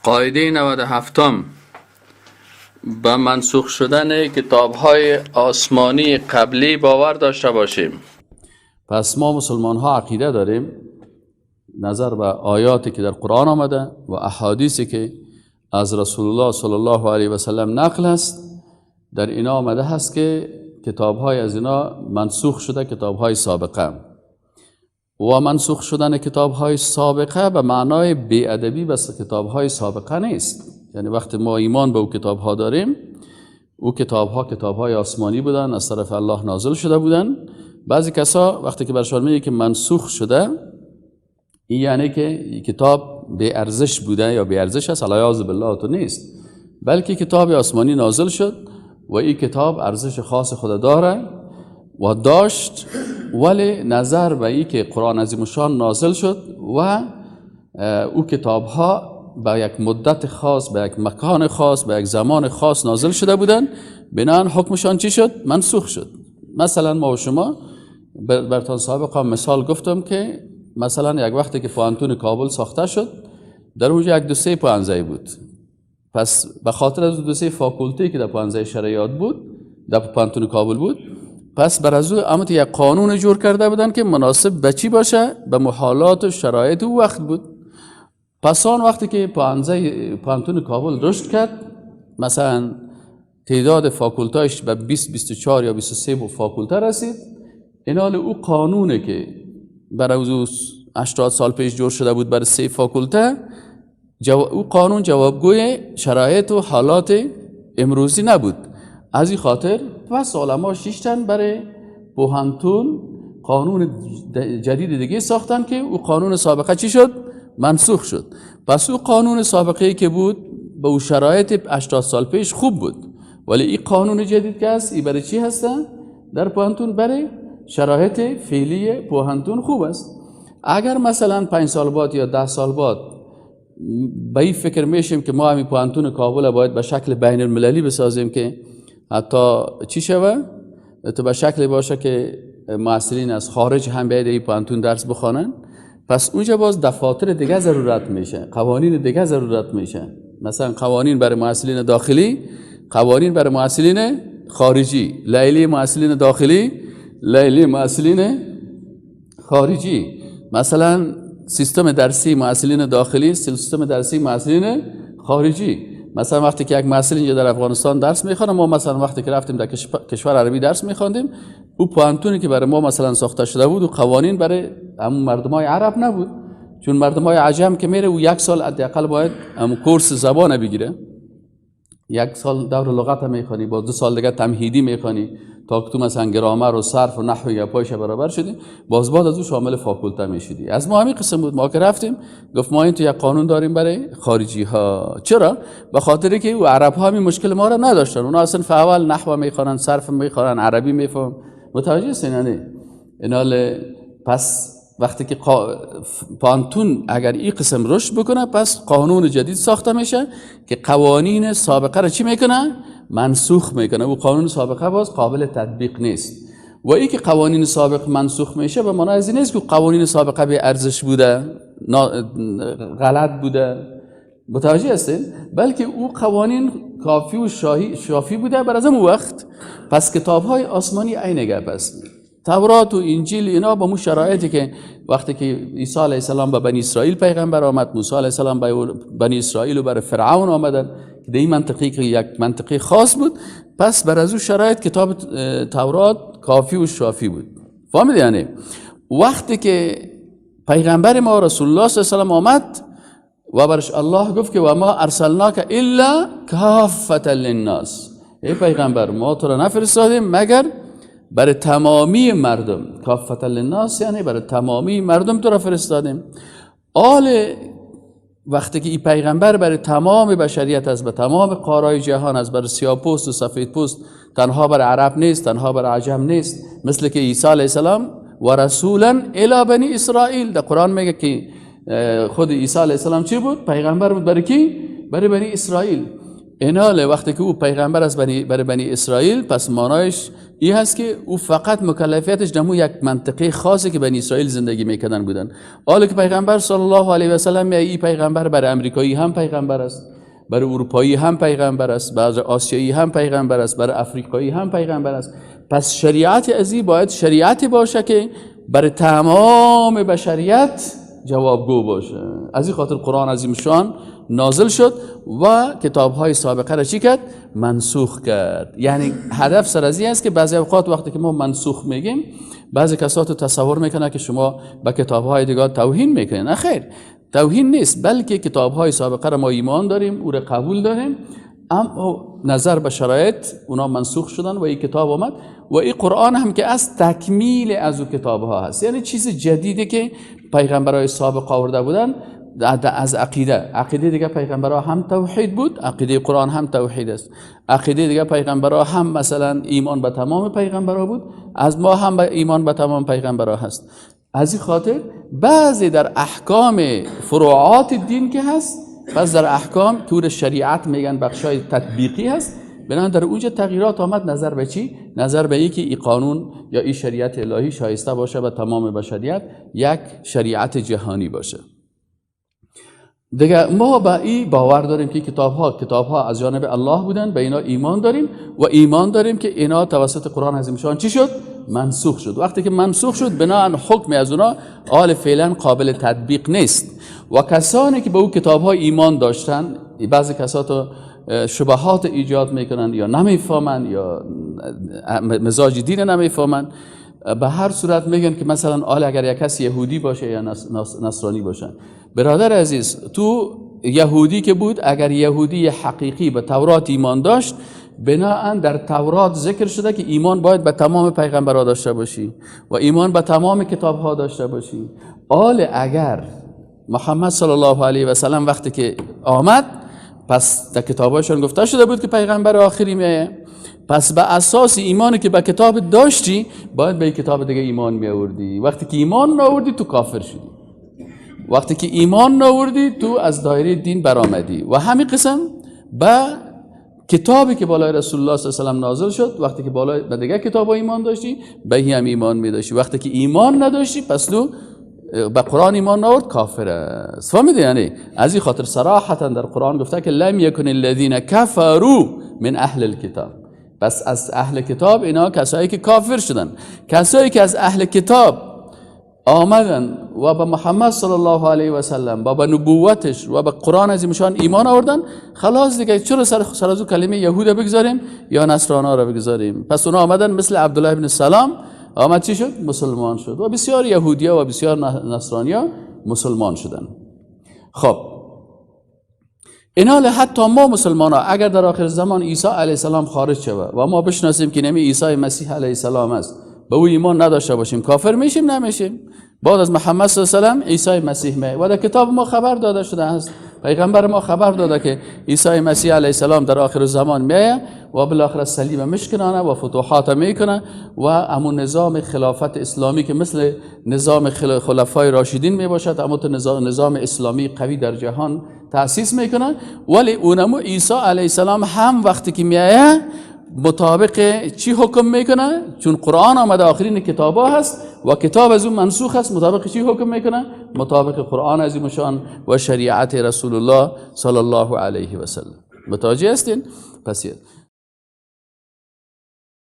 قاعده 97 به منسوخ شدن کتاب‌های آسمانی قبلی باور داشته باشیم. پس ما مسلمان ها عقیده داریم نظر به آیاتی که در قرآن آمده و احادیثی که از رسول الله صلی الله علیه و سلم نقل است، در اینا آمده هست که کتاب‌های از اینا منسوخ شده، کتاب‌های سابقه. و منسوخ شدن کتاب‌های سابقه به معنای بی‌ادبی بس کتاب‌های سابقه نیست. یعنی وقتی ما ایمان به او کتاب‌ها داریم، او کتاب‌های آسمانی بودن، از طرف الله نازل شده بودن. بعضی کسا وقتی که برشان میگه که منسوخ شده، این یعنی که کتاب بی ارزش بوده یا بی ارزش است، علیاذ بالله تو نیست، بلکه کتاب آسمانی نازل شد و این کتاب ارزش خاص خود داره و داشت، ولی نظر به این که قرآن عظیم الشان نازل شد و او کتاب ها به یک مدت خاص، به یک مکان خاص، به یک زمان خاص نازل شده بودن، بنابراین حکمشان چی شد؟ منسوخ شد. مثلا ما و شما براتون سابقا مثال گفتم که مثلا یک وقتی که پوانتون کابل ساخته شد، در اونجا یک دوسه پوانزه بود. پس به خاطر از دوسه فاکولتی که در پوانزه شریعت بود، در پوانتون کابل بود، پس بر از او یک قانون جور کرده بودن که مناسب به چی باشه؟ به محالات و شرایط او وقت بود. پس آن وقتی که پوانتون کابل رشد کرد، مثلا تعداد فاکولتاش به 20 24 یا 23 فاکولته رسید، این حال او قانونه که برای 80 سال پیش جور شده بود برای 3 فاکولته، او قانون جوابگوی شرایط و حالات امروزی نبود. از این خاطر پس علما شیشتن برای پوهنتون قانون جدید دیگه ساختن که او قانون سابقه چی شد؟ منسوخ شد. پس او قانون سابقه که بود به او شرایط 80 سال پیش خوب بود، ولی این قانون جدید که هست، این برای چی هستن؟ در پوهنتون برای شرایط فعلی پوهنتون خوب است. اگر مثلا 5 سال بعد یا 10 سال بعد به این فکر میشیم که ما همین پوهنتون کابل باید به شکل بین المللی بسازیم که حتی چی شوه؟ تو به شکل باشه که معاصرین از خارج هم بیاید این پوهنتون درس بخوانن، پس اونجا باز دفاتر دیگه ضرورت میشه، قوانین دیگه ضرورت میشه. مثلا قوانین برای معاصرین داخلی، قوانین برای معاصرین خارجی، لیلی معاصرین داخلی، لیلی معاصرین خارجی. مثلا سیستم درسی معاصرین داخلی، سیستم درسی معاصرین خارجی. مثلا وقتی که یک معاصر اینجا در افغانستان درس میخوانه، ما مثلا وقتی که رفتیم در کشور عربی درس میخواندیم، او پوانتونی که برای ما مثلا ساخته شده بود و قوانین برای همون مردمای عرب نبود، چون مردمای عجم که میره او 1 سال حداقل باید همون کورس زبان بگیره، 1 سال دور لغت میخوانی، با 2 سال دیگه تمهیدی میخوانی تا که تو مثلا گرامر و صرف و نحو یا پایش برابر شدی، باز بعد از او شامل فاکولته میشدی. از ما همین قسم بود. ما که رفتیم گفت ما این تو یک قانون داریم برای خارجی ها. چرا؟ به خاطر که او عرب ها همین مشکل ما را نداشتن. اونا اصلا فاول نحو میخوانن، صرف میخوانن، عربی میفهم. متوجه هستین نه؟ اینال پس وقتی که پانتون اگر این قسم رشد بکنه، پس قانون جدید ساخته میشه که قوانین سابقه را چی میکنه؟ منسوخ میکنه. و قانون سابقه باز قابل تطبیق نیست. و این که قوانین سابق منسوخ میشه به معنی از این نیست که قوانین سابقه بی ارزش بوده، غلط بوده. متوجه هستین؟ بلکه او قوانین کافی و شافی بوده بر از اون وقت. پس کتاب‌های آسمانی عین گپ است. تورات و انجیل اینا با مو شرایطی که وقتی که عیسی علیه السلام به بنی اسرائیل پیغمبر آمد، موسی علیه السلام به بنی اسرائیل و برای فرعون آمدن که در این منطقی که یک منطقه خاص بود، پس بر از اون شرایط کتاب تورات کافی و شافی بود. فهمید؟ یعنی وقتی که پیغمبر ما رسول الله صلی الله علیه و آله آمد و برش الله گفت که و ما ارسلناک الا کافة للناس، ای پیغمبر ما تو را نفرستادیم مگر برای تمامی مردم. کافة للناس یعنی برای تمامی مردم تو را فرستادیم. وقتی که این پیغمبر برای تمام بشریت است، به تمام قارای جهان است، برای سیاه‌پوست و سفیدپوست، تنها برای عرب نیست، تنها برای عجم نیست، مثل که عیسی علیه السلام و رسولا الی بنی اسرائیل. در قرآن میگه که خود عیسی علیه السلام چی بود؟ پیغمبر بود برای کی؟ برای بنی اسرائیل. اینال وقتی که او پیغمبر است برای بنی اسرائیل، پس معنایش این هست که او فقط مکلفیتش نمو یک منطقه خاصی که بنی اسرائیل زندگی میکردن بودن. حالا که پیغمبر صلی الله علیه و سلم این پیغمبر برای امریکایی هم پیغمبر است، برای اروپایی هم پیغمبر است، برای آسیایی هم پیغمبر است، برای افریقایی هم پیغمبر است. پس شریعت ازی باید شریعتی باشه که برای تمام بشریت جوابگو باشه. از این خاطر قرآن عظیم شان نازل شد و کتاب‌های سابقه را چی کرد؟ منسوخ کرد. یعنی هدف سر از این است که بعضی اوقات وقتی که ما منسوخ میگیم، بعضی کسات تصور میکنه که شما به کتاب‌های دیگه توهین میکنین. نه خیر، توهین نیست، بلکه کتاب‌های سابقه را ما ایمان داریم، او را قبول داریم، اما نظر به شرایط اونا منسوخ شدن و این کتاب آمد و این قرآن هم که از تکمیل از اون کتاب‌ها هست. یعنی چیز جدیدی که پیغمبرای سابق آورده بودن از عقیده دیگه پیغمبرها هم توحید بود، عقیده قرآن هم توحید است. عقیده دیگه پیغمبرها هم مثلا ایمان به تمام پیغمبرها بود، از ما هم ایمان به تمام پیغمبرها هست. از این خاطر بعضی در احکام فروعات دین که هست، پس در احکام طور شریعت میگن بخشای تطبیقی هست، بنابراین در اونجا تغییرات آمد. نظر به چی؟ نظر به اینکه این قانون یا این شریعت الهی شایسته باشه و تمام بشریت یک شریعت جهانی باشه. دیگه ما با این باور داریم که کتاب‌ها از جانب الله بودن، به اینا ایمان داریم و ایمان داریم که اینا توسط قرآن عظیم شان چی شد؟ منسوخ شد. وقتی که منسوخ شد، بناهن حکم از اونا حال فعلا قابل تطبیق نیست و کسانی که به اون کتاب‌ها ایمان داشتن، بعضی کسات شبهات ایجاد میکنن یا نمیفهمن یا مزاج دین نمیفهمن، به هر صورت میگن که مثلا اگر یک کسی یهودی باشه یا نصرانی باشه. برادر عزیز، تو یهودی که بود، اگر یهودی حقیقی به تورات ایمان داشت، بناهن در تورات ذکر شده که ایمان باید به تمام پیغمبرها داشته باشی و ایمان به تمام کتابها داشته باشی. اگر محمد صلی الله علیه و سلم وقتی که آمد، پس در کتاباشون گفته شده بود که پیغمبر آخری میایه، پس به اساس ایمانی که به کتاب داشتی باید به کتاب دیگه ایمان میآوردی. وقتی که ایمان نآوردی تو کافر شدی، وقتی که ایمان نآوردی تو از دایره دین برآمدی. و همین قسم به کتابی که بالای رسول الله صلی الله علیه و آله نازل شد، وقتی که بالای به دیگه کتاب ایمان داشتی به هم ایمان میداشتی. وقتی که ایمان نداشتی پس تو به قرآن ایمان نآورد، کافر است. فهمیدی؟ یعنی از این خاطر صراحتا در قرآن گفته که لم یکن الذین کفروا من اهل الکتاب. پس از اهل کتاب اینا کسایی که کافر شدن، کسایی که از اهل کتاب آمدن و به محمد صلی الله علیه و سلم و به نبوتش و به قرآن عظیمشان ایمان آوردن، خلاص دیگه چرا سر از کلمه یهود بگذاریم یا نصرانا را بگذاریم؟ پس اونا آمدن مثل عبدالله ابن سلام آمد چی شد؟ مسلمان شد و بسیار یهودیا و بسیار نصرانیا مسلمان شدن. خب اینال حتی ما مسلمان ها اگر در آخر زمان عیسی علیه السلام خارج شود و ما بشناسیم که نمی عیسی مسیح علیه السلام است، به او ایمان نداشته باشیم، کافر میشیم؟ نمیشیم. بعد از محمد صلی الله علیه و سلم عیسی مسیح می و در کتاب ما خبر داده شده است، پیغمبر ما خبر داده که عیسی مسیح علیه السلام در آخر زمان میاد و بالاخره صلیب میشکنه و فتوحات میکنه و همون نظام خلافت اسلامی که مثل نظام خلفای راشدین میباشد، اما نظام اسلامی قوی در جهان تأسیس میکنه. ولی اونمو عیسی علیه السلام هم وقتی که میاد مطابق چی حکم میکنه؟ چون قرآن آمده آخرین کتابا هست و کتاب از اون منسوخ است، مطابق چی حکم میکنه؟ مطابق قرآن عظیمشان و شریعت رسول الله صلی الله علیه و سلم. متوجه هستین؟ پس